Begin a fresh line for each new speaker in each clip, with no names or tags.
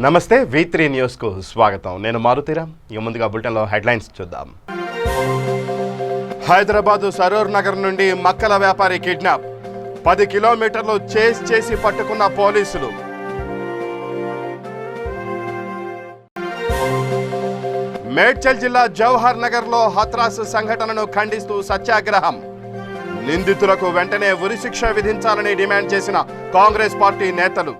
నమస్తే V3 news కు స్వాగతం. నేను మారుతీరామ్. ఇక ముందుగా బులెటిన్లో హెడ్లైన్స్ చూద్దాం. హైదరాబాద్ సరూర్ నగర్ నుండి మక్కల వ్యాపారి కిడ్నాప్, 10 కిలోమీటర్లు చేస్ చేసి పట్టుకున్న పోలీసులు. మేడ్చల్ జిల్లా జవహర్ నగర్లో హత్రాస్ సంఘటనను ఖండిస్తూ సత్యాగ్రహం. నిందితులకు వెంటనే ఉరిశిక్ష విధించాలని డిమాండ్ చేసిన కాంగ్రెస్ పార్టీ నేతలు.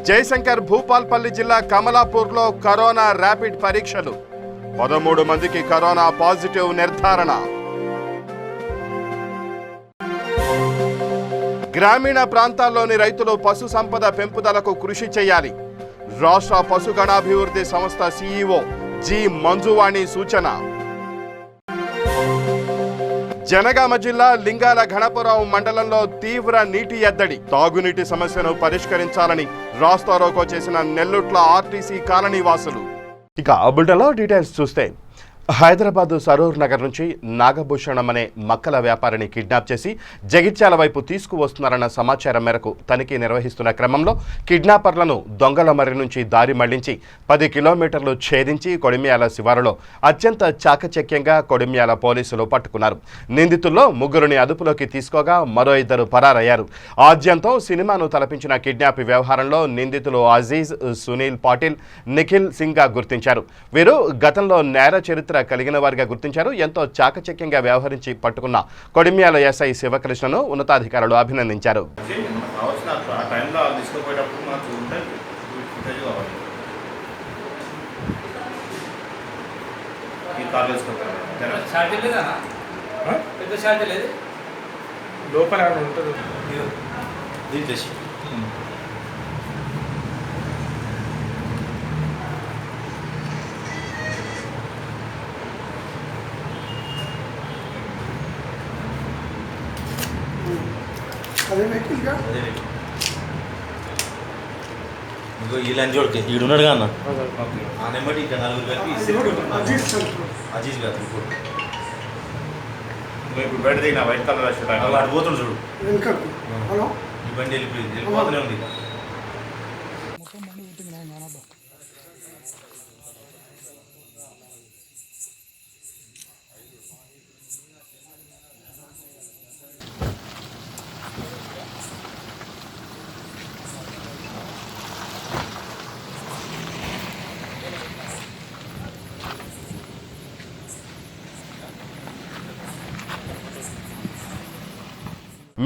జయశంకర్ భూపాల్పల్లి జిల్లా కమలాపూర్లో కరోనా ర్యాపిడ్ పరీక్షలు, 13 మందికి కరోనా పాజిటివ్ నిర్ధారణ. గ్రామీణ ప్రాంతాల్లోని రైతులు పశు సంపద పెంపుదలకు కృషి చేయాలి. రాష్ట్ర పశుగణాభివృద్ధి సంస్థ CEO జి మంజువాణి సూచన. జనగామ జిల్లా లింగాల ఘనపురం మండలంలో తీవ్ర నీటి ఎద్దడి, తాగునీటి సమస్యను పరిష్కరించాలని రాస్తారోకో చేసిన నెల్లుట్ల ఆర్టీసీ కాలనీ వాసులు. ఇక బులెటిన్లో డీటెయిల్స్ చూస్తే హైదరాబాద్ సరూర్ నగర్ నుంచి నాగభూషణం అనే మక్కల వ్యాపారిని కిడ్నాప్ చేసి జగిత్యాల వైపు తీసుకువస్తున్నారన్న సమాచారం మేరకు తనిఖీ నిర్వహిస్తున్న క్రమంలో కిడ్నాపర్లను దొంగల మర్రి నుంచి దారి మళ్లించి 10 కిలోమీటర్లు ఛేదించి కొడిమ్యాల శివారులో అత్యంత చాకచక్యంగా కొడిమ్యాల పోలీసులు పట్టుకున్నారు. నిందితుల్లో 3 అదుపులోకి తీసుకోగా మరో 2 పరారయ్యారు. ఆద్యంతో సినిమాను తలపించిన కిడ్నాప్ వ్యవహారంలో నిందితులు అజీజ్, సునీల్ పాటిల్, నిఖిల్ సింగ్ గా గుర్తించారు. వీరు గతంలో నేర చరిత్ర కలిగిన వారిగా గుర్తించారు. ఎంతో చాకచక్యంగా వ్యవహరించి పట్టుకున్న కొడిమ్యాల ఎస్ఐ శివకృష్ణను ఉన్నతాధికారులు అభినందించారు.
వీళ్ళని చూడకే ఈడున్నాడుగా అన్న ఆ నెంబర్ ఇంకా 4 కలిపి అజీజ్ గారు ఇప్పుడు బయట దిగిన వైట్ కలర్ అటు పోతుంది చూడు. ఈ బండి వెళ్ళిపోతూనే ఉంది.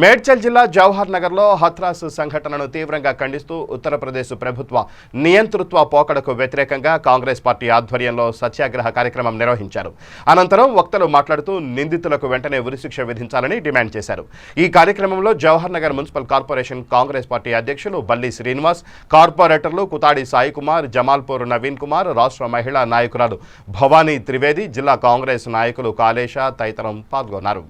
మేడ్చల్ జిల్లా జవహర్ నగర్లో హత్రాస్ సంఘటనను తీవ్రంగా ఖండిస్తూ ఉత్తరప్రదేశ్ ప్రభుత్వ నియంతృత్వ పోకడకు వ్యతిరేకంగా కాంగ్రెస్ పార్టీ ఆధ్వర్యంలో సత్యాగ్రహ కార్యక్రమం నిర్వహించారు. అనంతరం వక్తలు మాట్లాడుతూ నిందితులకు వెంటనే ఉరిశిక్ష విధించాలని డిమాండ్ చేశారు. ఈ కార్యక్రమంలో Jawahar Nagar municipal corporation Congress party అధ్యక్షులు బల్లి శ్రీనివాస్, కార్పొరేటర్లు కుతాడి సాయి కుమార్, జమాల్పూర్ నవీన్ కుమార్, రాష్ట్ర మహిళా నాయకురాలు భవానీ త్రివేది, జిల్లా కాంగ్రెస్ నాయకులు కాళేశ తదితరం పాల్గొన్నారు.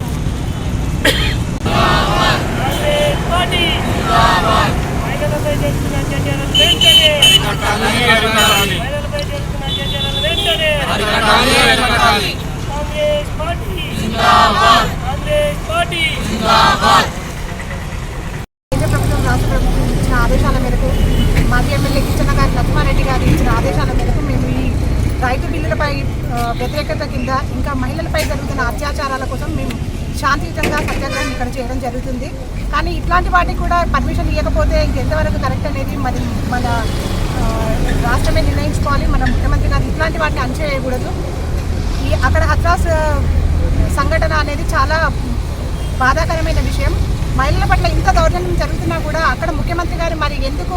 ఆదేశాల మేరకు మాజీ ఎమ్మెల్యే కిచ్చన్న గారి లక్ష్మారెడ్డి గారు ఇచ్చిన ఆదేశాల మేరకు మేము ఈ రైతు బిల్లులపై వ్యతిరేకత కింద ఇంకా మహిళలపై జరుగుతున్న అత్యాచారాల కోసం మేము శాంతియుతంగా సత్యాగ్రహం ఇక్కడ చేయడం జరుగుతుంది. కానీ ఇట్లాంటి వాటికి కూడా పర్మిషన్ ఇవ్వకపోతే ఇంకెంతవరకు కరెక్ట్ అనేది మరి మన రాష్ట్రమే నిర్ణయించుకోవాలి. మన ముఖ్యమంత్రి గారు ఇట్లాంటి వాటిని అణచివేయకూడదు. అక్కడ హత్రాస్ సంఘటన అనేది చాలా బాధాకరమైన విషయం. మహిళల పట్ల ఇంత దౌర్జన్యం జరుగుతున్నా కూడా అక్కడ ముఖ్యమంత్రి గారు మరి ఎందుకు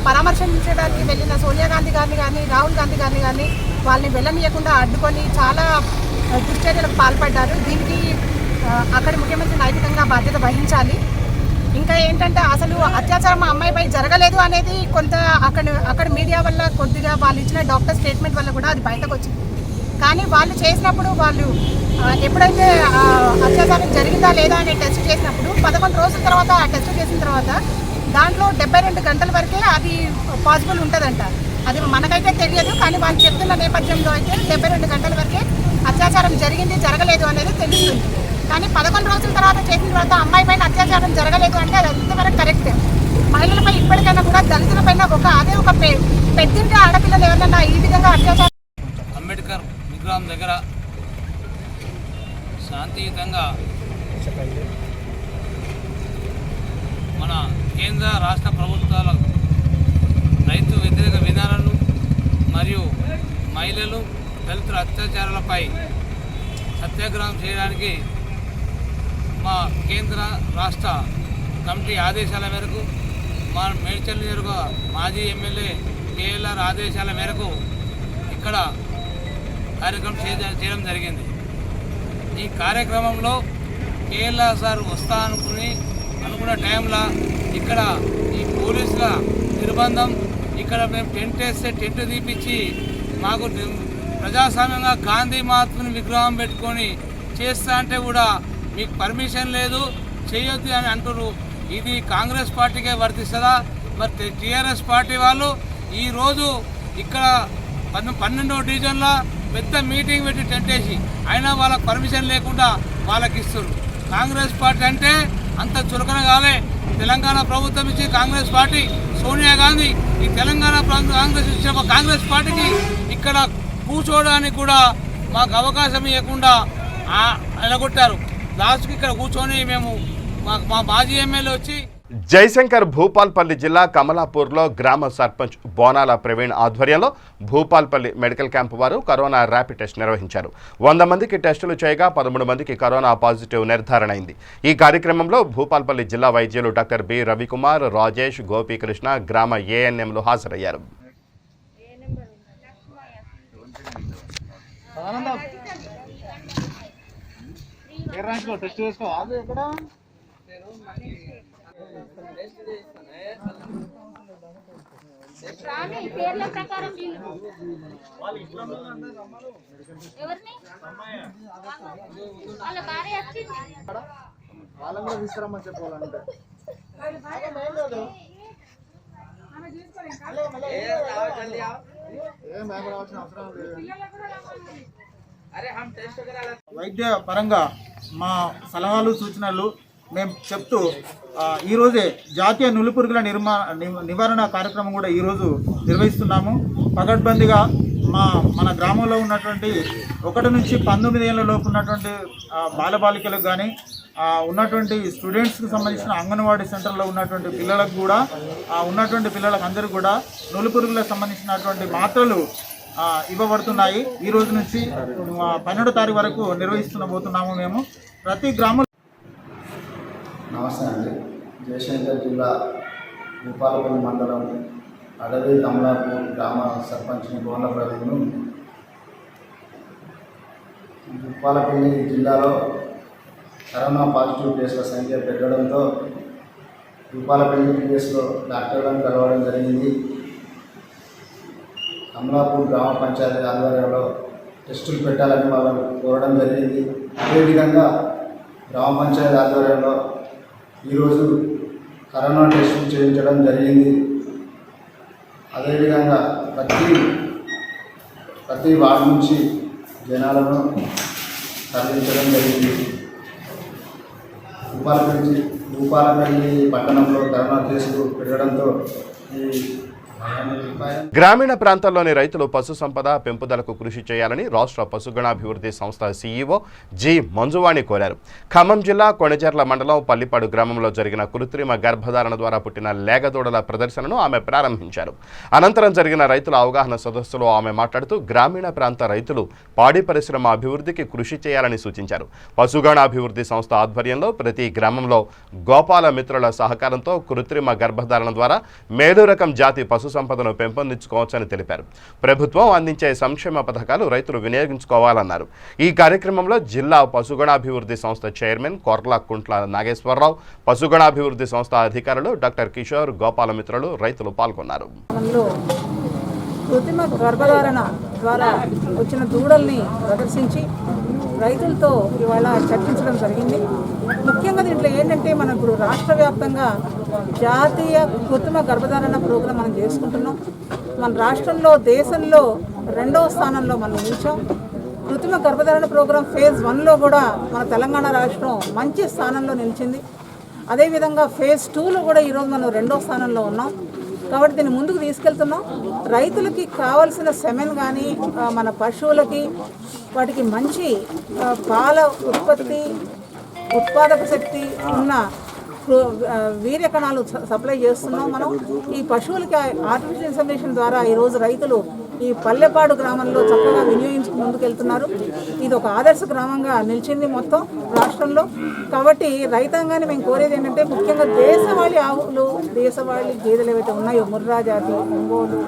పరామర్శించడానికి వెళ్ళిన సోనియా గాంధీ గారిని కానీ రాహుల్ గాంధీ గారిని కానీ వాళ్ళని వెళ్ళనీయకుండా అడ్డుకొని చాలా దుశ్చర్యలకు పాల్పడ్డారు. దీనికి అక్కడి ముఖ్యమంత్రి నైతికంగా బాధ్యత వహించాలి. ఇంకా ఏంటంటే అసలు అత్యాచారం మా అమ్మాయిపై జరగలేదు అనేది కొంత అక్కడ మీడియా వల్ల కొద్దిగా వాళ్ళు ఇచ్చిన డాక్టర్ స్టేట్మెంట్ వల్ల కూడా అది బయటకు వచ్చింది. కానీ వాళ్ళు చేసినప్పుడు వాళ్ళు ఎప్పుడైతే అత్యాచారం జరిగిందా లేదా అనే టెస్ట్ చేసినప్పుడు 11 రోజుల తర్వాత ఆ టెస్ట్ చేసిన తర్వాత దాంట్లో 72 గంటల వరకే అది పాసిబుల్ ఉంటుందంట. అది మనకైతే తెలియదు, కానీ వాళ్ళు చెప్తున్న నేపథ్యంలో అయితే 72 గంటల వరకే అత్యాచారం జరిగింది జరగలేదు అనేది తెలుస్తుంది. కానీ 11 రోజుల తర్వాత చేసిన తర్వాత అమ్మాయి పైన అత్యాచారం జరగలేదు అంటే అది అంతవరకు కరెక్ట్. మహిళలపై ఇప్పటికైనా కూడా దళితుల పైన ఒక పెద్దింటి ఆడపిల్లలు ఎవరన్నా ఈ విధంగా అత్యాచారం.
అంబేద్కర్ విగ్రహం దగ్గర శాంతియుతంగా మన కేంద్ర రాష్ట్ర ప్రభుత్వాల రైతు వ్యతిరేక విధానాలు మరియు మహిళలు దళితుల అత్యాచారాలపై సత్యాగ్రహం చేయడానికి మా కేంద్ర రాష్ట్ర కమిటీ ఆదేశాల మేరకు మా మేడ్చల్ నియోజకవర్గ మాజీ ఎమ్మెల్యే కేఎల్ఆర్ ఆదేశాల మేరకు ఇక్కడ కార్యక్రమం చేయడం జరిగింది. ఈ కార్యక్రమంలో కేఎల్ఆర్ సార్ వస్తా అనుకున్న టైంలో ఇక్కడ ఈ పోలీసుల నిర్బంధం, ఇక్కడ మేము టెంట్ వేస్తే టెంట్ తీపిచ్చి మాకు ప్రజాస్వామ్యంగా గాంధీ మహాత్ముని విగ్రహం పెట్టుకొని చేస్తా అంటే కూడా మీకు పర్మిషన్ లేదు, చేయొద్దు అని అంటున్నారు. ఇది కాంగ్రెస్ పార్టీకే వర్తిస్తుందా? మరి టీఆర్ఎస్ పార్టీ వాళ్ళు ఈరోజు ఇక్కడ 12వ డివిజన్లో పెద్ద మీటింగ్ పెట్టి టెంట్ వేసి అయినా వాళ్ళకి పర్మిషన్ లేకుండా వాళ్ళకి ఇస్తారు. కాంగ్రెస్ పార్టీ అంటే అంత చులకన కాలే. తెలంగాణ ప్రభుత్వం ఇచ్చి కాంగ్రెస్ పార్టీ సోనియా గాంధీ ఈ తెలంగాణ కాంగ్రెస్ ఇచ్చిన కాంగ్రెస్ పార్టీకి ఇక్కడ కూర్చోవడానికి కూడా మాకు అవకాశం ఇవ్వకుండా ఎలగొట్టారు. లాస్ట్కి ఇక్కడ కూర్చొని మేము మా మాజీ ఎమ్మెల్యే వచ్చి
జయశంకర్ భూపాల్పల్లి జిల్లా కమలాపూర్లో గ్రామ సర్పంచ్ బోనాల ప్రవీణ్ ఆధ్వర్యంలో భూపాల్పల్లి మెడికల్ క్యాంపు వారు కరోనా ర్యాపిడ్ టెస్ట్ నిర్వహించారు. 100 మందికి టెస్టులు చేయగా 13 మందికి కరోనా పాజిటివ్ నిర్ధారణ అయింది. ఈ కార్యక్రమంలో భూపాల్పల్లి జిల్లా వైద్యులు డాక్టర్ బి రవికుమార్, రాజేష్, గోపీకృష్ణ, గ్రామ ఏఎన్ఎంలు హాజరయ్యారు.
పేర్ల ప్రకారం వాళ్ళ భార్య వచ్చింది. వాళ్ళని కూడా తీసుకురమ్మని చెప్పాలంటే
వైద్య పరంగా మా సలహాలు సూచనలు మేము చెప్తూ ఈరోజే జాతీయ నులిపురుగుల నివారణ కార్యక్రమం కూడా ఈరోజు నిర్వహిస్తున్నాము. పకడ్బందీగా మన గ్రామంలో ఉన్నటువంటి 1 నుంచి 19 ఏళ్ళ లోపు ఉన్నటువంటి బాలబాలికలకు కానీ ఉన్నటువంటి స్టూడెంట్స్కి సంబంధించిన అంగన్వాడీ సెంటర్లో ఉన్నటువంటి పిల్లలకు కూడా ఉన్నటువంటి పిల్లలకు అందరికీ కూడా నులిపురుగులకు సంబంధించినటువంటి మాత్రలు ఇవ్వబడుతున్నాయి. ఈ రోజు నుంచి 12వ తారీఖు వరకు నిర్వహిస్తున్నాము మేము ప్రతి గ్రామంలో.
నమస్తే అండి. జయశంకర్ జిల్లా భూపాలపల్లి మండలం అడవి కమలాపూర్ గ్రామ సర్పంచ్ని బోనాల ప్రవీణ్ను. భూపాలపల్లి జిల్లాలో కరోనా పాజిటివ్ కేసుల సంఖ్య పెరగడంతో భూపాలపల్లి కేసులో డాక్టర్లను కలవడం జరిగింది. కమలాపూర్ గ్రామ పంచాయతీ ఆధ్వర్యంలో టెస్టులు పెట్టాలని వాళ్ళని కోరడం జరిగింది. అదేవిధంగా గ్రామ పంచాయతీ ఆధ్వర్యంలో ఈరోజు కరోనా టెస్టులు చేయించడం జరిగింది. అదేవిధంగా ప్రతి వార్డు నుంచి జనాలను తరలించడం జరిగింది. భూపాలపల్లి పట్టణంలో కరోనా కేసులు పెరగడంతో ఈ
గ్రామీణ ప్రాంతాల్లోని రైతులు పశు సంపద పెంపుదలకు కృషి చేయాలని రాష్ట్ర పశుగణాభివృద్ధి సంస్థ సీఈఓ జి మంజువాణి కోరారు. ఖమ్మం జిల్లా కొణిజర్ల మండలం పల్లిపాడు గ్రామంలో జరిగిన కృత్రిమ గర్భధారణ ద్వారా పుట్టిన లేగదూడల ప్రదర్శనను ఆమె ప్రారంభించారు. అనంతరం జరిగిన రైతుల అవగాహన సదస్సులో ఆమె మాట్లాడుతూ గ్రామీణ ప్రాంత రైతులు పాడి పరిశ్రమ అభివృద్ధికి కృషి చేయాలని సూచించారు. పశుగణాభివృద్ధి సంస్థ ఆధ్వర్యంలో ప్రతి గ్రామంలో గోపాల మిత్రుల సహకారంతో కృత్రిమ గర్భధారణ ద్వారా మేలు రకం జాతి పశు సంపదను పెంపొందించుకోవచ్చని తెలిపారు. ప్రభుత్వం అందించే సంక్షేమ పథకాలు రైతులు వినియోగించుకోవాలన్నారు. ఈ కార్యక్రమంలో జిల్లా పశుగణాభివృద్ధి సంస్థ చైర్మన్ కొర్ల కుంట్ల నాగేశ్వరరావు, పశుగణాభివృద్ధి సంస్థ అధికారులు డాక్టర్ కిషోర్, గోపాలమిత్రులు, రైతులు పాల్గొన్నారు.
కృత్రిమ గర్భధారణ ద్వారా వచ్చిన దూడల్ని ప్రదర్శించి రైతులతో ఇవాళ చర్చించడం జరిగింది. ముఖ్యంగా దీంట్లో ఏంటంటే మనం ఇప్పుడు రాష్ట్ర వ్యాప్తంగా జాతీయ కృత్రిమ గర్భధారణ ప్రోగ్రాం మనం చేసుకుంటున్నాం. మన రాష్ట్రంలో దేశంలో 2వ స్థానంలో మనం నిలిచాం. కృత్రిమ గర్భధారణ ప్రోగ్రాం ఫేజ్ 1లో కూడా మన తెలంగాణ రాష్ట్రం మంచి స్థానంలో నిలిచింది. అదేవిధంగా ఫేజ్ 2లో కూడా ఈరోజు మనం 2వ స్థానంలో ఉన్నాం. కాబట్టి దీన్ని ముందుకు తీసుకెళ్తున్నాం. రైతులకి కావాల్సిన సెమెన్ కానీ మన పశువులకి వాటికి మంచి పాల ఉత్పాదక శక్తి ఉన్న వీర్య కణాలు సప్లై చేస్తున్నాం. మనం ఈ పశువులకి ఆర్టిఫిషియల్ ఇన్సెమినేషన్ ద్వారా ఈరోజు రైతులు ఈ పల్లెపాడు గ్రామంలో చక్కగా వినియోగించుకు ముందుకెళ్తున్నారు. ఇది ఒక ఆదర్శ గ్రామంగా నిలిచింది మొత్తం రాష్ట్రంలో. కాబట్టి రైతాంగాన్ని మేము కోరేది ఏంటంటే ముఖ్యంగా దేశవాళీ ఆవులు, దేశవాళీ గేదెలు ఏవైతే ఉన్నాయో ముర్రా జాతి, ఒంగోలు,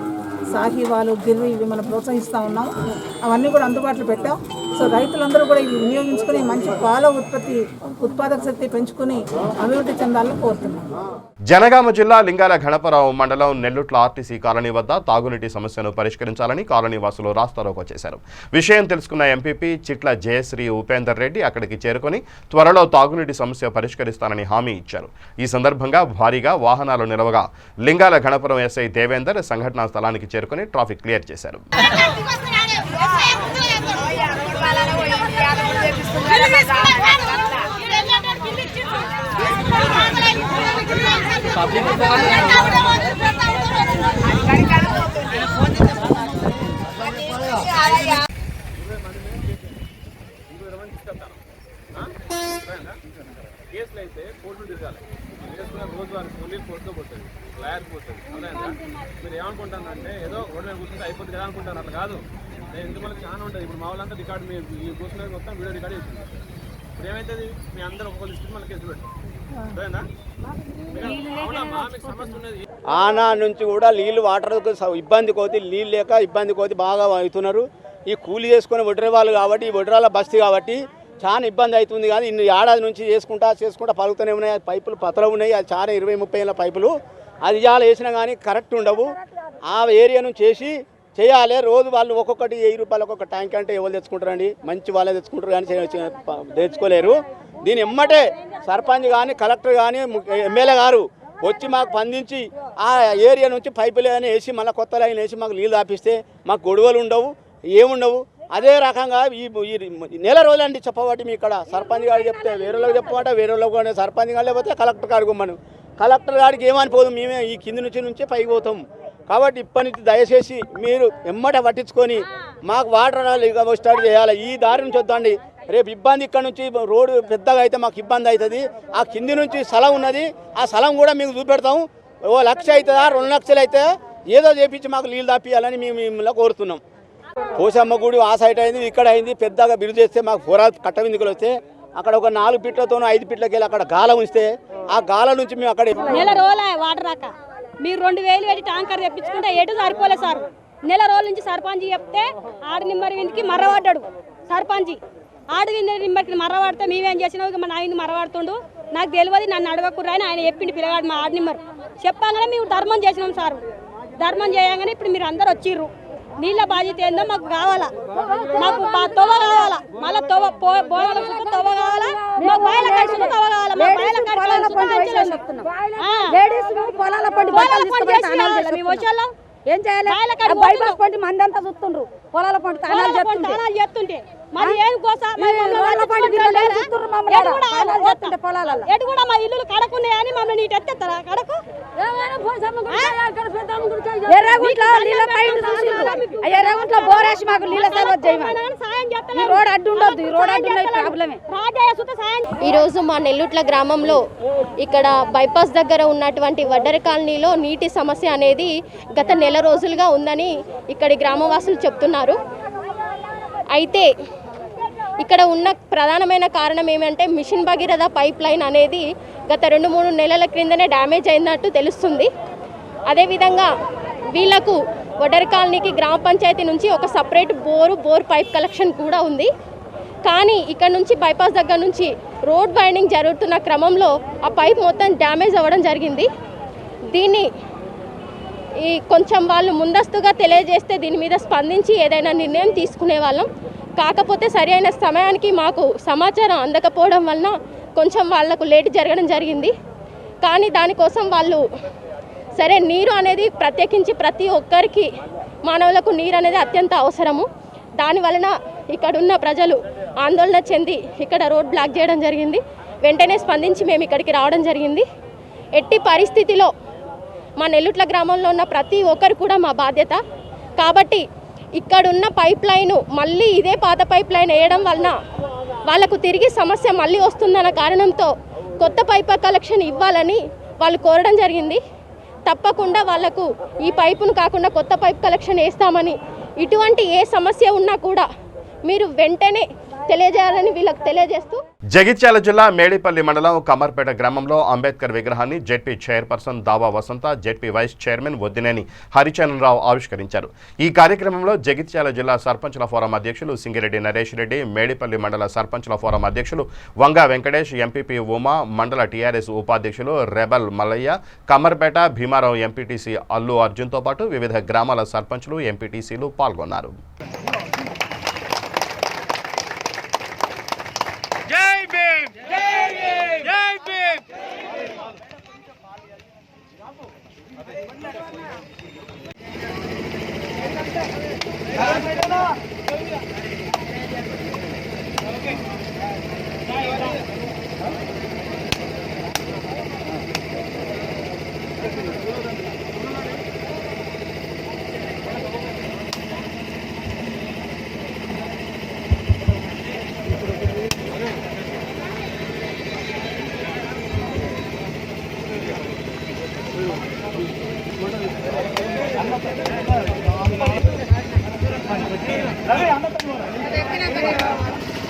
సాహివాలు, గిర్రి ఇవి మనం ప్రోత్సహిస్తూ ఉన్నాం. అవన్నీ కూడా అందుబాటులో పెట్టాం. సో రైతులందరూ కూడా ఇవి వినియోగించుకుని మంచి పాల ఉత్పాదక శక్తి పెంచుకుని అభివృద్ధి చెందాలని కోరుతున్నాం.
జనగామ జిల్లా లింగాల గణపరావు మండలం నెల్లుట్ల ఆర్టీసీ కాలనీ వద్ద తాగునీటి సమస్యను పరిష్కరించాలని కాలనీ వాసులు రాస్తారోకో చేశారు. విషయం తెలుసుకున్న ఎంపీపీ చిట్ల జయశ్రీ ఉపేందర్ రెడ్డి అక్కడికి చేరుకొని త్వరలో తాగునీటి సమస్య పరిష్కరిస్తానని హామీ ఇచ్చారు. ఈ సందర్భంగా భారీగా వాహనాలు నిలవగా లింగాల గణపురం ఎస్ఐ దేవేందర్ సంఘటనా స్థలానికి చేరుకొని ట్రాఫిక్ క్లియర్ చేశారు.
కేసులు అయితే కోర్టులు తిరగాలి వేసుకున్న రోజువారి కూలీ కోర్టులో పోతుంది, లాయర్కి పోతుంది. అర్థమైందా? మీరు ఏమనుకుంటానంటే ఏదో రోడ్డు మీద కూర్చుంటే అయిపోతుంది కదా అనుకుంటాను. అట్లా కాదు. నేను ఇంతమంది చాలా ఉంటుంది. ఇప్పుడు మా వాళ్ళంతా రికార్డు మీ కూర్చున్నది మొత్తం వీడియో రికార్డ్ చేస్తుంది. ఇప్పుడు ఏమైతుంది, మీ అందరూ ఒక్కొక్క లిస్ట్ మళ్ళీ కేసు పెట్టారు. అర్థమైందా? అవునమ్మా, మీకు సమస్య ఉన్నది.
ఆనా నుంచి కూడా నీళ్ళు వాటర్ ఇబ్బంది కోతి, నీళ్ళు లేక ఇబ్బంది కోతి బాగా అవుతున్నారు. ఈ కూలి చేసుకుని వడ్రే వాళ్ళు కాబట్టి, ఈ వడ్రాల బస్తీ కాబట్టి చాలా ఇబ్బంది అవుతుంది. కానీ ఇన్ని ఏడాది నుంచి చేసుకుంటా పలుకుతూనే ఉన్నాయి. పైపులు పతలు ఉన్నాయి. అది చాలా 20-30 ఏళ్ళ పైపులు. అది చాలా వేసినా కానీ కరెక్ట్ ఉండవు. ఆ ఏరియా నుంచి చేయాలి. రోజు వాళ్ళు ఒక్కొక్కటి 1000 రూపాయలు ఒక్కొక్క ట్యాంక్ అంటే ఎవరు తెచ్చుకుంటారండి? మంచి వాళ్ళే తెచ్చుకుంటారు కానీ తెచ్చుకోలేరు. దీని ఎమ్మటే సర్పంచ్ కానీ కలెక్టర్ కానీ ఎమ్మెల్యే గారు వచ్చి మాకు స్పందించి ఆ ఏరియా నుంచి పైపులు కానీ వేసి మళ్ళీ కొత్త లైన్ వేసి మాకు నీళ్ళు ఆపిస్తే మాకు గొడవలు ఉండవు, ఏముండవు. అదే రకంగా ఈ నెల రోజులండి చెప్పబట్టి మీ ఇక్కడ సర్పంచ్ గారు చెప్తే వేరే వాళ్ళకి చెప్పమంటే వేరే వాళ్ళకి సర్పంచ్ గారు లేకపోతే కలెక్టర్ గారికి ఇవ్వమను. కలెక్టర్ గారికి ఏమనిపోదు, మేమే ఈ కింది నుంచే పైకి పోతాం. కాబట్టి ఇప్పటి నుంచి దయచేసి మీరు ఎమ్మట పట్టించుకొని మాకు వాటర్ స్టార్ట్ చేయాలి. ఈ దారి నుంచి వద్దండి. రేపు ఇబ్బంది ఇక్కడ నుంచి రోడ్డు పెద్దగా అయితే మాకు ఇబ్బంది అవుతుంది. ఆ కింది నుంచి స్థలం ఉన్నది, ఆ స్థలం కూడా మీకు చూపెడతాం. 1 లక్ష అవుతుందా 2 లక్షలు అయితే ఏదో చేపించి మాకు నీళ్ళు దాపియాలని మేము మిమ్మల్ని కోరుతున్నాం. పోసమ్మ గుడి ఆ సైట్ అయింది, ఇక్కడ అయింది. పెద్దగా బిరుదు చేస్తే మాకు పోరాలు కట్ట విందుకులు వస్తే అక్కడ ఒక 4 ఫీట్లతోనూ 5 ఫీట్లకి వెళ్ళి అక్కడ గాల ఉంచితే ఆ గాల నుంచి మేము అక్కడ
నెల రోజులు వాటర్ రాక మీరు 2000 పెట్టి ట్యాంకర్ తెప్పించుకుంటే ఎటు సరిపోలే సార్. నెల రోజుల నుంచి సర్పంచ్ చెప్తే ఆడి నిమ్మరి విందుకి మర్రవాడ్డాడు సర్పంచ్. ఆడు నిమ్మరికి మర్రవాడితే మేమేం చేసినావు, మా నాయన్ని మర్రవాడుతుండు. నాకు తెలియదు, నన్ను అడగకుర్రా అని ఆయన చెప్పిండు పిల్లగాడు. మా ఆడి నిమ్మరు చెప్పగానే మేము ధర్మం చేసినాం సార్. ధర్మం చేయగానే ఇప్పుడు మీరు అందరు వచ్చిర్రు. నీళ్ళ బాధ్యత ఏందో మాకు కావాలా, మాకు తొవ్వ కావాలా, మళ్ళీ బోనాల తొవ్వ కావాలా, మాకు బాయిల కడుపు తొవ్వ కావాలా, మేము వచ్చేళ్ళం
ఏం చేయాలి? బైపాస్ పండి మంది అంతా చూస్తుండ్రు, పొలాల పండి తానాలు
చేస్తుంటే మరి ఏం కోసం ఎటు కూడా మా ఇల్లు కడకున్నాయని మమ్మల్ని నీటి ఎత్తేస్తారా కడకు?
ఎర్రగుంట్లో బోరేసి మాకు నీళ్ళ రోడ్ అడ్డు ఉండొద్దు. ఈ రోడ్ అడ్డు ప్రాబ్లమే.
ఈరోజు మా నెల్లుట్ల గ్రామంలో ఇక్కడ బైపాస్ దగ్గర ఉన్నటువంటి వడ్డరి కాలనీలో నీటి సమస్య అనేది గత నెల రోజులుగా ఉందని ఇక్కడి గ్రామవాసులు చెప్తున్నారు. అయితే ఇక్కడ ఉన్న ప్రధానమైన కారణం ఏమంటే మిషన్ భగీరథ పైప్ లైన్ అనేది గత 2-3 నెలల క్రిందనే డ్యామేజ్ అయినట్టు తెలుస్తుంది. అదేవిధంగా వీళ్లకు వడ్డరి కాలనీకి గ్రామ పంచాయతీ నుంచి ఒక సపరేట్ బోర్ పైప్ కలెక్షన్ కూడా ఉంది. కానీ ఇక్కడ నుంచి బైపాస్ దగ్గర నుంచి రోడ్ వైండింగ్ జరుగుతున్న క్రమంలో ఆ పైప్ మొత్తం డ్యామేజ్ అవ్వడం జరిగింది. దీన్ని కొంచెం వాళ్ళు ముందస్తుగా తెలియజేస్తే దీని మీద స్పందించి ఏదైనా నిర్ణయం తీసుకునే వాళ్ళం. కాకపోతే సరైన సమయానికి మాకు సమాచారం అందకపోవడం వలన కొంచెం వాళ్లకు లేట్ జరగడం జరిగింది. కానీ దానికోసం వాళ్ళు సరే నీరు అనేది ప్రత్యేకించి ప్రతి ఒక్కరికి మానవులకు నీరు అనేది అత్యంత అవసరము. దాని వలన ఇక్కడ ఉన్న ప్రజలు ఆందోళన చెంది ఇక్కడ రోడ్ బ్లాక్ చేయడం జరిగింది. వెంటనే స్పందించి మేము ఇక్కడికి రావడం జరిగింది. ఎట్టి పరిస్థితిలో మా నెల్లుట్ల గ్రామంలో ఉన్న ప్రతి ఒక్కరు కూడా మా బాధ్యత. కాబట్టి ఇక్కడున్న పైప్ లైన్ మళ్ళీ ఇదే పాత పైప్ లైన్ వేయడం వలన వాళ్ళకు తిరిగి సమస్య మళ్ళీ వస్తుందన్న కారణంతో కొత్త పైప్ కలెక్షన్ ఇవ్వాలని వాళ్ళు కోరడం జరిగింది. తప్పకుండా వాళ్లకు ఈ పైపును కాకుండా కొత్త పైప్ కలెక్షన్ వేస్తామని, ఇటువంటి ఏ సమస్య ఉన్నా కూడా మీరు వెంటనే తెలియజేయాలని వీళ్ళకి తెలియజేస్తూ,
జగిత్యాల జిల్లా మేడిపల్లి మండలం కమర్పేట గ్రామంలో అంబేద్కర్ విగ్రహాన్ని ZP chairperson Dava Vasantha, ZP vice chairman Vaddineni Haricharanrao ఆవిష్కరించారు. ఈ కార్యక్రమంలో జగిత్యాల జిల్లా సర్పంచుల ఫోరం అధ్యక్షులు సింగిరెడ్డి నరేష్ రెడ్డి, మేడిపల్లి మండల సర్పంచుల ఫోరం అధ్యక్షులు వంగా వెంకటేష్, ఎంపీపీ ఉమా, మండల టీఆర్ఎస్ ఉపాధ్యక్షులు రెబల్ మల్లయ్య, కమర్పేట భీమారావు ఎంపీటీసీ అల్లు అర్జున్తో పాటు వివిధ గ్రామాల సర్పంచులు, ఎంపీటీసీలు పాల్గొన్నారు.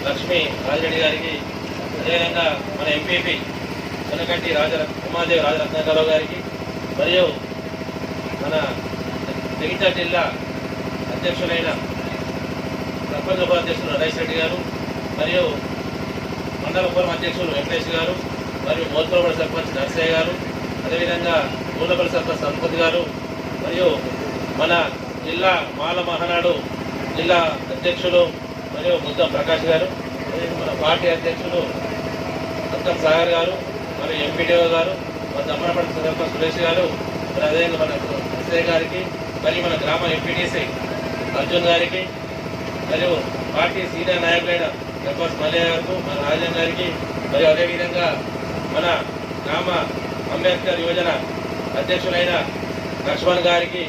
లక్ష్మీ రాజరెడ్డి గారికి, అదేవిధంగా మన ఎంపీపీ కనకంటి ఉమాదేవి రాజరత్నాకరావు గారికి, మరియు మన జగిత్యాల జిల్లా అధ్యక్షులైన సర్పంచ్ ఉపాధ్యక్షులు నరేష్ రెడ్డి గారు, మరియు మండల ఫోరం అధ్యక్షులు వెంకటేష్ గారు, మరియు మోత్పల్లి సర్పంచ్ నర్సయ్య గారు, అదేవిధంగా మూలపల్లి సర్పంచ్ సంపత్ గారు, మరియు మన జిల్లా మాల మహానాడు జిల్లా అధ్యక్షులు మరియు ముద్దం ప్రకాష్ గారు, మన పార్టీ అధ్యక్షులు అక్కం సాగర్ గారు, మరియు ఎంపీడీఓ గారు, మన దమ్మనపల్లి సర్పంచ్ సురేష్ గారు, మరి అదేవిధంగా మన ఎస్ఐ గారికి, మరియు మన గ్రామ ఎంపీటీసీ అర్జున్ గారికి, మరియు పార్టీ సీనియర్ నాయకులైన సర్పంచ్ మల్లయ్య గారికి, మన రాజన్ గారికి, మరియు అదేవిధంగా మన గ్రామ అంబేద్కర్ యువజన అధ్యక్షులైన లక్ష్మణ్ గారికి,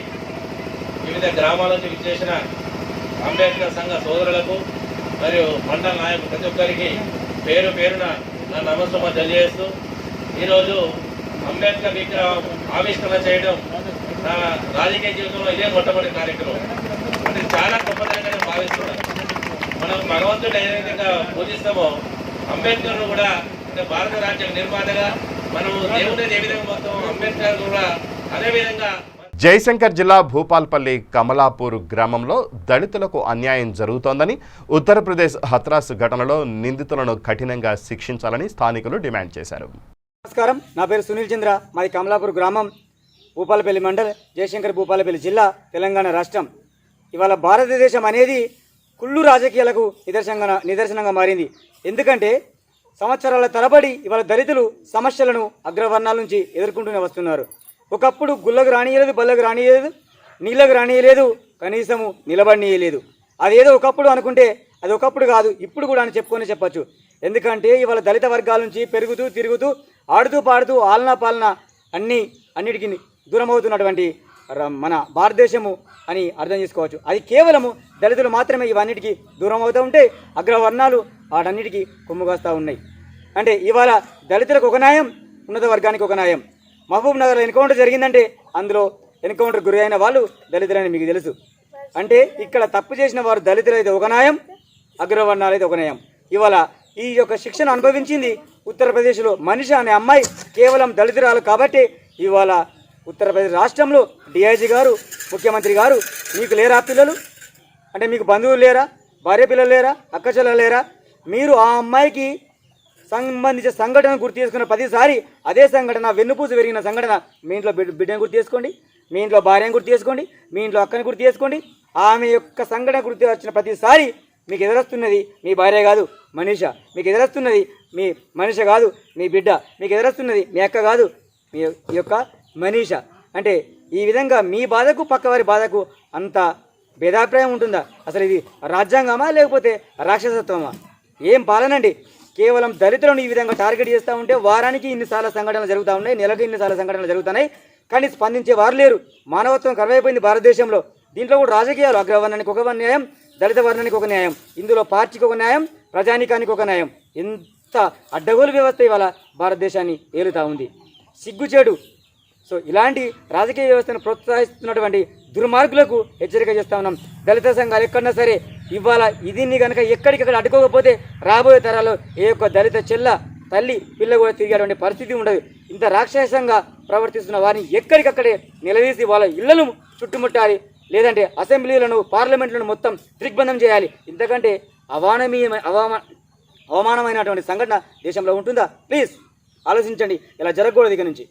వివిధ గ్రామాల నుంచి విచ్చేసిన అంబేద్కర్ సంఘ సోదరులకు మరియు మండల నాయకులు ప్రతి ఒక్కరికి పేరు పేరున నా నమస్కారం తెలియజేస్తూ, ఈరోజు అంబేద్కర్ విగ్రహం ఆవిష్కరణ చేయడం నా రాజకీయ జీవితంలో ఇదే మొట్టమొదటి కార్యక్రమం. అంటే చాలా గొప్పదంగా నేను భావిస్తున్నాను. మనం భగవంతుడు ఏ విధంగా పూజిస్తామో అంబేద్కర్ను కూడా అంటే భారత రాజ్యాంగ నిర్మాతగా మనము దేవుని ఏ విధంగా మొత్తం అంబేద్కర్ కూడా అదేవిధంగా.
జయశంకర్ జిల్లా భూపాల్పల్లి కమలాపూర్ గ్రామంలో దళితులకు అన్యాయం జరుగుతోందని, ఉత్తరప్రదేశ్ హత్రాస్ ఘటనలో నిందితులను కఠినంగా శిక్షించాలని స్థానికులు డిమాండ్ చేశారు.
నమస్కారం, నా పేరు సునీల్ చంద్ర, మాది కమలాపూర్ గ్రామం, భూపాలపల్లి మండల్, జయశంకర్ భూపాలపల్లి జిల్లా, తెలంగాణ రాష్ట్రం. ఇవాళ భారతదేశం అనేది కుళ్ళు రాజకీయాలకు నిదర్శనంగా మారింది. ఎందుకంటే సంవత్సరాల తరబడి ఇవాళ దళితులు సమస్యలను అగ్రవర్ణాల నుంచి ఎదుర్కొంటూనే వస్తున్నారు. ఒకప్పుడు గుళ్ళకు రానియలేదు, బళ్ళకు రానియలేదు, నీళ్ళకు రానియలేదు, కనీసము నిలబడినీయలేదు. అదేదో ఒకప్పుడు అనుకుంటే అది ఒకప్పుడు కాదు, ఇప్పుడు కూడా అని చెప్పొచ్చు. ఎందుకంటే ఇవాళ దళిత వర్గాల నుంచి పెరుగుతూ తిరుగుతూ ఆడుతూ పాడుతూ ఆలనా పాలన అన్నిటికీ దూరం అవుతున్నటువంటి మన భారతదేశము అని అర్థం చేసుకోవచ్చు. అది కేవలము దళితులు మాత్రమే ఇవన్నిటికీ దూరం అవుతూ ఉంటే అగ్రవర్ణాలు వాటన్నిటికీ కొమ్ముగాస్తూ ఉన్నాయి. అంటే ఇవాళ దళితులకు ఒక న్యాయం, ఉన్నత వర్గానికి ఒక న్యాయం. మహబూబ్ నగర్లో ఎన్కౌంటర్ జరిగిందంటే అందులో ఎన్కౌంటర్ గురి అయిన వాళ్ళు దళితులని మీకు తెలుసు. అంటే ఇక్కడ తప్పు చేసిన వారు దళితులైతే ఒక న్యాయం, అగ్రవర్ణాలైతే ఒక న్యాయం. ఇవాళ ఈ యొక్క శిక్షను అనుభవించింది ఉత్తరప్రదేశ్లో మనిషి అనే అమ్మాయి కేవలం దళితురాలు కాబట్టి ఇవాళ ఉత్తరప్రదేశ్ రాష్ట్రంలో డిఐజీ గారు, ముఖ్యమంత్రి గారు, మీకు లేరా పిల్లలు? అంటే మీకు బంధువులు లేరా? భార్య పిల్లలు లేరా? అక్క చెల్లెలు లేరా? మీరు ఆ అమ్మాయికి సంబంధించిన సంఘటన గుర్తు చేసుకున్న ప్రతిసారి అదే సంఘటన, వెన్నుపూస పెరిగిన సంఘటన మీ ఇంట్లో బిడ్డను గుర్తు చేసుకోండి, మీ ఇంట్లో భార్యను గుర్తు చేసుకోండి, మీ ఇంట్లో అక్కని గుర్తు చేసుకోండి. ఆమె యొక్క సంఘటన గుర్తు వచ్చిన ప్రతిసారి మీకు ఎదురొస్తున్నది మీ భార్య కాదు మనీష, మీకు ఎదురొస్తున్నది మీ మనీష కాదు మీ బిడ్డ, మీకు ఎదురొస్తున్నది మీ అక్క కాదు మీ యొక్క మనీష. అంటే ఈ విధంగా మీ బాధకు పక్కవారి బాధకు అంత భేదాభిప్రాయం ఉంటుందా? అసలు ఇది రాజ్యాంగమా లేకపోతే రాక్షసత్వమా? ఏం పాలనండి? కేవలం దళితులను ఈ విధంగా టార్గెట్ చేస్తూ ఉంటే వారానికి ఇన్నిసార్లు సంఘటనలు జరుగుతూ ఉన్నాయి, నెలకి ఇన్నిసార్లు సంఘటనలు జరుగుతున్నాయి, కానీ స్పందించే వారు లేరు. మానవత్వం కరువైపోయింది భారతదేశంలో. దీంట్లో కూడా రాజకీయాలు, అగ్రవర్ణానికి ఒక న్యాయం, దళిత వర్ణానికి ఒక న్యాయం, ఇందులో పార్టీకి ఒక న్యాయం, ప్రజానీకానికి ఒక న్యాయం. ఎంత అడ్డగోలు వ్యవస్థ ఇవాళ భారతదేశాన్ని ఏలుతూ ఉంది. సిగ్గుచేడు. సో ఇలాంటి రాజకీయ వ్యవస్థను ప్రోత్సహిస్తున్నటువంటి దుర్మార్గులకు హెచ్చరిక చేస్తూ ఉన్నాం. దళిత సంఘాలు ఎక్కడన్నా సరే ఇవాళ దీన్ని కనుక ఎక్కడికక్కడ అడ్డుకోకపోతే రాబోయే తరాల్లో ఏ ఒక్క దళిత చెల్ల తల్లి పిల్ల కూడా తిరిగేటువంటి పరిస్థితి ఉండదు. ఇంత రాక్షసంగా ప్రవర్తిస్తున్న వారిని ఎక్కడికక్కడే నిలదీసి వాళ్ళ ఇళ్లను చుట్టుముట్టాలి, లేదంటే అసెంబ్లీలను పార్లమెంట్లను మొత్తం దిగ్బంధం చేయాలి. ఇంతకంటే అవమానమైనటువంటి సంఘటన దేశంలో ఉంటుందా? ప్లీజ్ ఆలోచించండి. ఇలా జరగకూడదు ఇక నుంచి.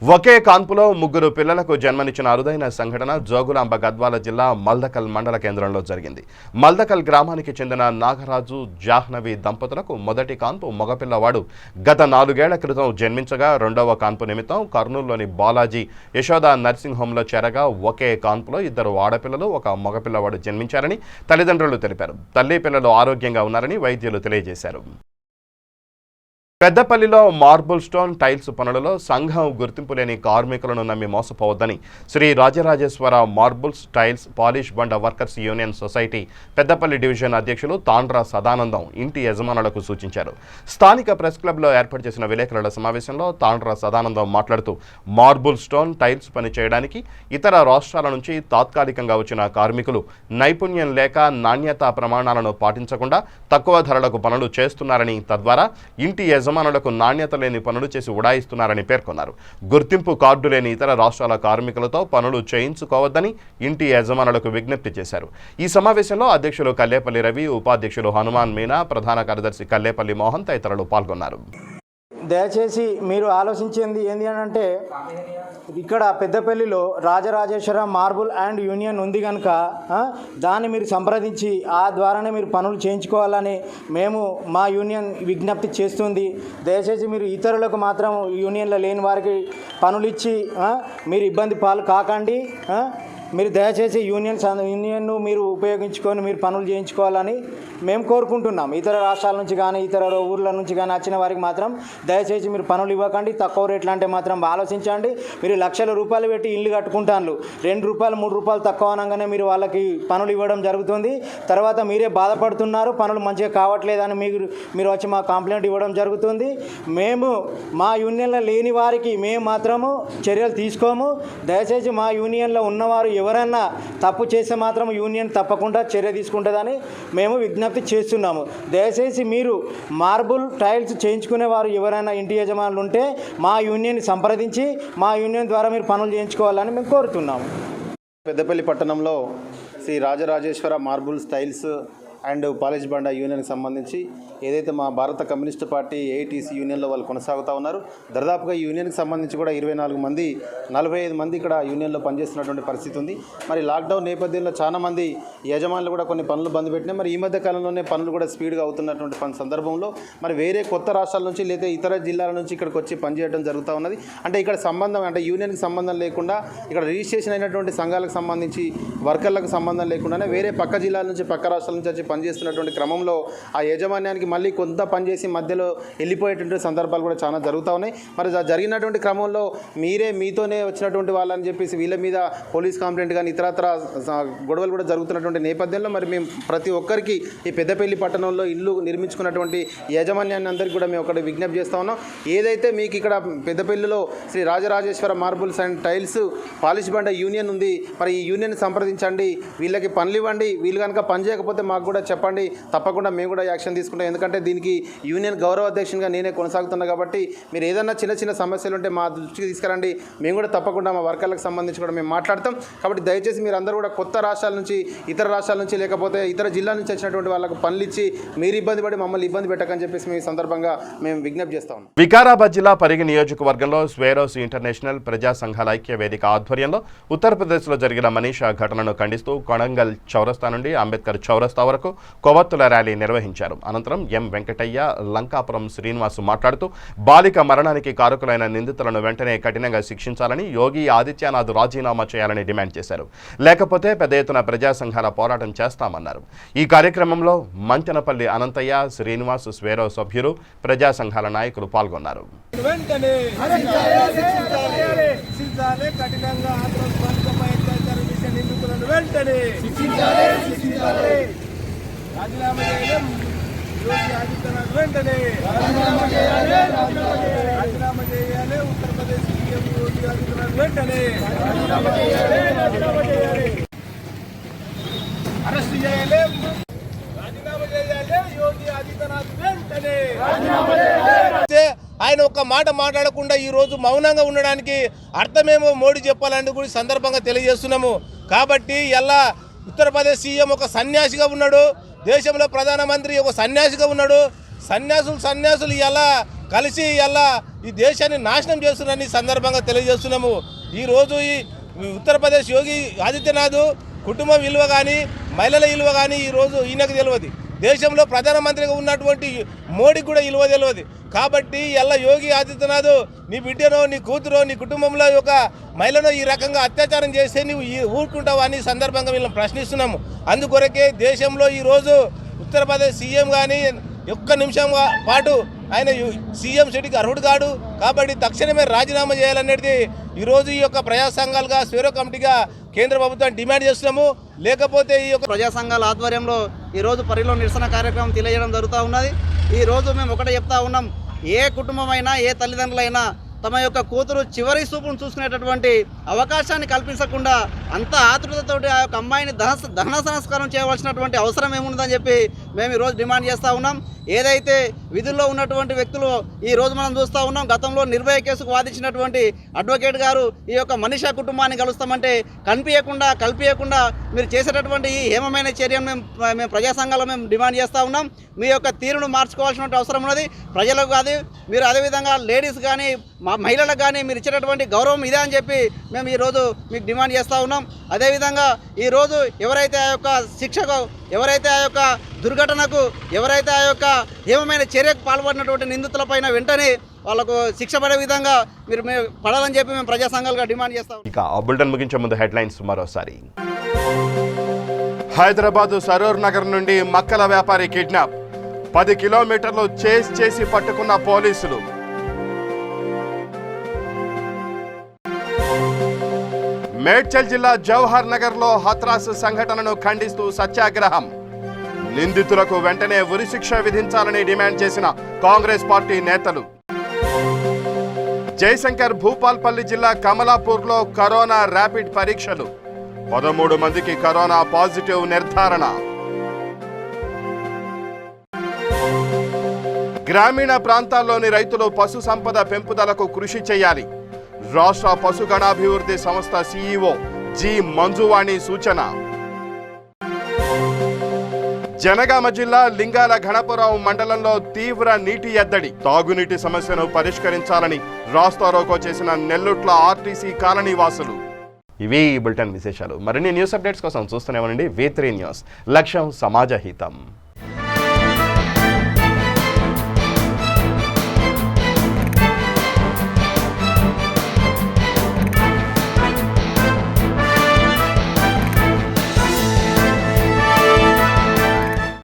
ఒకే కాన్పులో 3 పిల్లలకు జన్మనిచ్చిన అరుదైన సంఘటన జోగులాంబ గద్వాల జిల్లా మల్దకల్ మండల కేంద్రంలో జరిగింది. మల్దకల్ గ్రామానికి చెందిన నాగరాజు జాహ్నవి దంపతులకు మొదటి కాన్పు మగపిల్లవాడు గత 4 ఏళ్ల క్రితం జన్మించగా, రెండవ కాన్పు నిమిత్తం కర్నూలులోని బాలాజీ యశోద నర్సింగ్ హోంలో చేరగా ఒకే కాన్పులో 2 ఆడపిల్లలు, 1 మగపిల్లవాడు జన్మించారని తల్లిదండ్రులు తెలిపారు. తల్లి పిల్లలు ఆరోగ్యంగా ఉన్నారని వైద్యులు తెలియజేశారు. పెద్దపల్లిలో మార్బుల్ స్టోన్ టైల్స్ పనులలో సంఘం గుర్తింపు లేని కార్మికులను నమ్మి మోసపోవద్దని Sri Rajarajeshwara marbles tiles polish బండ workers union society Peddapalli division అధ్యక్షులు తాండ్ర సదానందం ఇంటి యజమానులకు సూచించారు. స్థానిక ప్రెస్ క్లబ్లో ఏర్పాటు చేసిన విలేకరుల సమావేశంలో తాండ్ర సదానందం మాట్లాడుతూ మార్బుల్ స్టోన్ టైల్స్ పని చేయడానికి ఇతర రాష్ట్రాల నుంచి తాత్కాలికంగా వచ్చిన కార్మికులు నైపుణ్యం లేక నాణ్యతా ప్రమాణాలను పాటించకుండా తక్కువ ధరలకు పనులు చేస్తున్నారని, తద్వారా ఇంటి యజమానులకు నాణ్యత లేని పనులు చేసి ఉడాయిస్తున్నారని పేర్కొన్నారు. గుర్తింపు కార్డు లేని ఇతర రాష్ట్రాల కార్మికులతో పనులు చేయించుకోవద్దని ఇంటి యజమానులకు విజ్ఞప్తి చేశారు. ఈ సమావేశంలో అధ్యక్షులు కల్లేపల్లి రవి, ఉపాధ్యక్షులు హనుమాన్ మీనా, ప్రధాన కార్యదర్శి కల్లేపల్లి మోహన్ తదితరులు పాల్గొన్నారు.
దయచేసి మీరు ఆలోచించేది ఏంటి అని అంటే, ఇక్కడ పెద్దపల్లిలో రాజరాజేశ్వర మార్బుల్ అండ్ యూనియన్ ఉంది కనుక దాన్ని మీరు సంప్రదించి ఆ ద్వారానే మీరు పనులు చేయించుకోవాలని మేము మా యూనియన్ విజ్ఞప్తి చేస్తుంది. దయచేసి మీరు ఇతరులకు మాత్రం యూనియన్లో లేని వారికి పనులు ఇచ్చి మీరు ఇబ్బంది పాలు కాకండి. మీరు దయచేసి యూనియన్ను మీరు ఉపయోగించుకొని మీరు పనులు చేయించుకోవాలని మేము కోరుకుంటున్నాం. ఇతర రాష్ట్రాల నుంచి కానీ ఇతర ఊర్ల నుంచి కానీ వచ్చిన వారికి మాత్రం దయచేసి మీరు పనులు ఇవ్వకండి. తక్కువ రేట్లు అంటే మాత్రం ఆలోచించండి. మీరు లక్షల రూపాయలు పెట్టి ఇల్లు కట్టుకుంటాను, 2 రూపాయలు 3 రూపాయలు తక్కువ అనగానే మీరు వాళ్ళకి పనులు ఇవ్వడం జరుగుతుంది. తర్వాత మీరే బాధపడుతున్నారు, పనులు మంచిగా కావట్లేదని మీరు వచ్చి మా కంప్లైంట్ ఇవ్వడం జరుగుతుంది. మేము మా యూనియన్లో లేని వారికి మేము మాత్రము చర్యలు తీసుకోము. దయచేసి మా యూనియన్లో ఉన్నవారు ఎవరైనా తప్పు చేస్తే మాత్రం యూనియన్ తప్పకుండా చర్య తీసుకుంటుందని మేము విజ్ఞప్తి చేస్తున్నాము. దయచేసి మీరు మార్బుల్ టైల్స్ చేయించుకునే వారు ఎవరైనా ఇంటి యజమానులు ఉంటే మా యూనియన్ సంప్రదించి మా యూనియన్ ద్వారా మీరు పనులు చేయించుకోవాలని మేము కోరుతున్నాము.
పెద్దపల్లి పట్టణంలో Sri Rajarajeshwara marbles tiles and polish బండ యూనియన్కి సంబంధించి ఏదైతే మా భారత కమ్యూనిస్ట్ పార్టీ ఏఐటీసీ యూనియన్లో వాళ్ళు కొనసాగుతూ ఉన్నారు. దాదాపుగా ఈ యూనియన్కి సంబంధించి కూడా 24 మంది 45 మంది ఇక్కడ యూనియన్లో పనిచేస్తున్నటువంటి పరిస్థితి ఉంది. మరి లాక్డౌన్ నేపథ్యంలో చాలా మంది యజమానులు కూడా కొన్ని పనులు బంద్ పెట్టినాయి. మరి ఈ మధ్య కాలంలోనే పనులు కూడా స్పీడ్గా అవుతున్నటువంటి సందర్భంలో మరి వేరే కొత్త రాష్ట్రాల నుంచి లేదా ఇతర జిల్లాల నుంచి ఇక్కడికి వచ్చి పనిచేయడం జరుగుతూ ఉన్నది. అంటే ఇక్కడ సంబంధం అంటే యూనియన్కి సంబంధం లేకుండా ఇక్కడ రిజిస్ట్రేషన్ అయినటువంటి సంఘాలకు సంబంధించి వర్కర్లకు సంబంధం లేకుండానే వేరే పక్క జిల్లాల నుంచి పక్క రాష్ట్రాల నుంచి వచ్చి పనిచేస్తున్నటువంటి క్రమంలో ఆ యాజమాన్యానికి మళ్ళీ కొంత పనిచేసి మధ్యలో వెళ్ళిపోయేటువంటి సందర్భాలు కూడా చాలా జరుగుతూ ఉన్నాయి. మరి జరిగినటువంటి క్రమంలో మీతోనే వచ్చినటువంటి వాళ్ళని చెప్పేసి వీళ్ళ మీద పోలీస్ కంప్లైంట్ కానీ ఇతరత్ర గొడవలు కూడా జరుగుతున్నటువంటి నేపథ్యంలో మరి మేము ప్రతి ఒక్కరికి ఈ పెద్దపల్లి పట్టణంలో ఇల్లు నిర్మించుకున్నటువంటి యాజమాన్యాన్ని అందరికీ కూడా మేము ఒకటి విజ్ఞప్తి చేస్తూ ఉన్నాం. ఏదైతే మీకు ఇక్కడ పెద్దపల్లిలో Sri Rajarajeshwara marbles and tiles polish బండ యూనియన్ ఉంది, మరి ఈ యూనియన్ సంప్రదించండి, వీళ్ళకి పనులు ఇవ్వండి. వీళ్ళు కనుక పని చేయకపోతే మాకు కూడా చెప్పండి, తప్పకుండా మేము కూడా యాక్షన్ తీసుకుంటాం. ఎందుకంటే దీనికి యూనియన్ గౌరవ అధ్యక్షునిగా నేనే కొనసాగుతున్నా కాబట్టి మీరు ఏదైనా చిన్న సమస్యలు ఉంటే మా దృష్టికి తీసుకురండి, మేము కూడా తప్పకుండా మా వర్కర్లకు సంబంధించి కూడా మేము మాట్లాడతాం. కాబట్టి దయచేసి మీరు అందరూ కూడా కొత్త రాష్ట్రాల నుంచి ఇతర రాష్ట్రాల నుంచి లేకపోతే ఇతర జిల్లాల నుంచి వచ్చినటువంటి వాళ్ళకు పనులు ఇచ్చి మీరు ఇబ్బంది పడి మమ్మల్ని ఇబ్బంది పెట్టకని చెప్పేసి మేము ఈ సందర్భంగా మేము విజ్ఞప్తి చేస్తా ఉన్నాం.
వికారాబాద్ జిల్లా పరిగి నియోజకవర్గంలో స్వేరోస్ ఇంటర్నేషనల్ ప్రజా సంఘాల ఐక్య వేదిక ఆధ్వర్యంలో ఉత్తరప్రదేశ్లో జరిగిన మనీషా ఘటనను ఖండిస్తూ కొడంగల్ చౌరస్తా నుండి అంబేద్కర్ చౌరస్తా వరకు మేరకు కొవ్వొత్తుల ర్యాలీ నిర్వహించారు. అనంతరం ఎం వెంకటయ్య, లంకాపురం శ్రీనివాస్ మాట్లాడుతూ బాలిక మరణానికి కారకులైన నిందితులను వెంటనే కఠినంగా శిక్షించాలని, యోగి ఆదిత్యనాథ్ రాజీనామా చేయాలని డిమాండ్ చేశారు. లేకపోతే పెద్ద ఎత్తున ప్రజా సంఘాల పోరాటం చేస్తామన్నారు. ఈ కార్యక్రమంలో మంచనపల్లి అనంతయ్య, శ్రీనివాస్, స్వేరో సభ్యులు, ప్రజా సంఘాల నాయకులు పాల్గొన్నారు.
ఆయన ఒక్క మాట మాట్లాడకుండా ఈ రోజు మౌనంగా ఉండడానికి అర్థమేమో మోడీ చెప్పాలని కూడా సందర్భంగా తెలియజేస్తున్నాము. కాబట్టి ఎలా ఉత్తరప్రదేశ్ సీఎం ఒక సన్యాసిగా ఉన్నాడు, దేశంలో ప్రధానమంత్రి ఒక సన్యాసిగా ఉన్నాడు. సన్యాసులు ఎలా కలిసి ఎలా ఈ దేశాన్ని నాశనం చేస్తున్నారని సందర్భంగా తెలియజేస్తున్నాము. ఈరోజు ఈ ఉత్తరప్రదేశ్ యోగి ఆదిత్యనాథ్ కుటుంబ విలువ కానీ, మహిళల విలువ కానీ ఈరోజు ఈయనకు తెలియదు. దేశంలో ప్రధానమంత్రిగా ఉన్నటువంటి మోడీకి కూడా విలువ తెలియదు. కాబట్టి ఎలా యోగి ఆదిత్యనాథ్ నీ బిడ్డనో, నీ కూతురో, నీ కుటుంబంలో ఒక మహిళను ఈ రకంగా అత్యాచారం చేస్తే నువ్వు ఊరుకుంటావు అని సందర్భంగా వీళ్ళని ప్రశ్నిస్తున్నాము. అందుకొరకే దేశంలో ఈరోజు ఉత్తరప్రదేశ్ సీఎం కానీ ఒక్క నిమిషం పాటు ఆయన సీఎం సీటుకి అర్హుడు కాడు. కాబట్టి తక్షణమే రాజీనామా చేయాలనేది ఈరోజు ఈ యొక్క ప్రజా సంఘాలుగా, స్వేరో కమిటీగా కేంద్ర ప్రభుత్వం డిమాండ్ చేస్తున్నాము. లేకపోతే ఈ యొక్క
ప్రజా సంఘాల ఆధ్వర్యంలో ఈరోజు పరిలో నిరసన కార్యక్రమం తెలియజేయడం జరుగుతూ ఉన్నది. ఈరోజు మేము ఒకటే చెప్తా ఉన్నాం, ఏ కుటుంబమైనా, ఏ తల్లిదండ్రులైనా తమ యొక్క కూతురు చివరి చూపును చూసుకునేటటువంటి అవకాశాన్ని కల్పించకుండా అంత ఆతృతతోటి ఆ యొక్క అమ్మాయిని దహన సంస్కారం చేయవలసినటువంటి అవసరం ఏముందని చెప్పి మేము ఈరోజు డిమాండ్ చేస్తూ ఉన్నాం. ఏదైతే విధుల్లో ఉన్నటువంటి వ్యక్తులు ఈరోజు మనం చూస్తూ ఉన్నాం, గతంలో నిర్భయ కేసుకు వాదించినటువంటి అడ్వకేట్ గారు ఈ యొక్క మనిషా కుటుంబాన్ని కలుస్తామంటే కల్పించకుండా మీరు చేసేటటువంటి ఈ హేమమైన చర్యను మేము ప్రజా సంఘాలు మేము డిమాండ్ చేస్తూ ఉన్నాం. మీ యొక్క తీరును మార్చుకోవాల్సిన అవసరం ఉన్నది. ప్రజలకు కాదు, మీరు అదేవిధంగా లేడీస్ కానీ, మహిళలకు కానీ మీరు ఇచ్చేటటువంటి గౌరవం ఇదే అని చెప్పి మేము ఈరోజు మీకు డిమాండ్ చేస్తూ ఉన్నాం. అదేవిధంగా ఈరోజు ఎవరైతే ఆ యొక్క శిక్షకు, ఎవరైతే ఆ యొక్క దుర్ఘటనకు, ఎవరైతే ఆ యొక్క హేమమైన చర్యకు పాల్పడినటువంటి నిందితులపైన వెంటనే వాళ్ళకు శిక్ష పడే విధంగా మీరు పడాలని చెప్పి మేము ప్రజా సంఘాలుగా డిమాండ్ చేస్తాం.
ఇక ఆ బులెటిన్ ముగించే ముందు హెడ్లైన్స్ మరోసారి. హైదరాబాద్ సరూర్ నగర్ నుండి మక్కల వ్యాపారి కిడ్నాప్, 10 కిలోమీటర్లు చేసి పట్టుకున్న పోలీసులు. మేడ్చల్ జిల్లా జవహర్ నగర్లో హత్రాస్ సంఘటనను ఖండిస్తూ సత్యాగ్రహం. నిందితులకు వెంటనే ఉరిశిక్ష విధించాలని డిమాండ్ చేసిన కాంగ్రెస్ పార్టీ నేతలు. జయశంకర్ భూపాల్పల్లి జిల్లా కమలాపూర్లో కరోనా ర్యాపిడ్ పరీక్షలు, 13 మందికి కరోనా పాజిటివ్ నిర్ధారణ. గ్రామీణ ప్రాంతాల్లోని రైతులు పశు సంపద పెంపుదలకు కృషి చేయాలి. రాష్ట్ర పశుగణాభివృద్ధి సంస్థ సీఈఓ జి మంజువాణి సూచన. జనగామ జిల్లా లింగాల ఘనపురం మండలంలో తీవ్ర నీటి ఎద్దడి, తాగునీటి సమస్యను పరిష్కరించాలని రాస్తారోకో చేసిన నెల్లుట్ల ఆర్టీసీ కాలనీ వాసులు. ఇవి ఈ బులెటిన్ విశేషాలు. మరిన్ని న్యూస్ అప్డేట్స్ కోసం చూస్తూనే ఉండండి V3 న్యూస్. లక్ష్యం సమాజ హితం.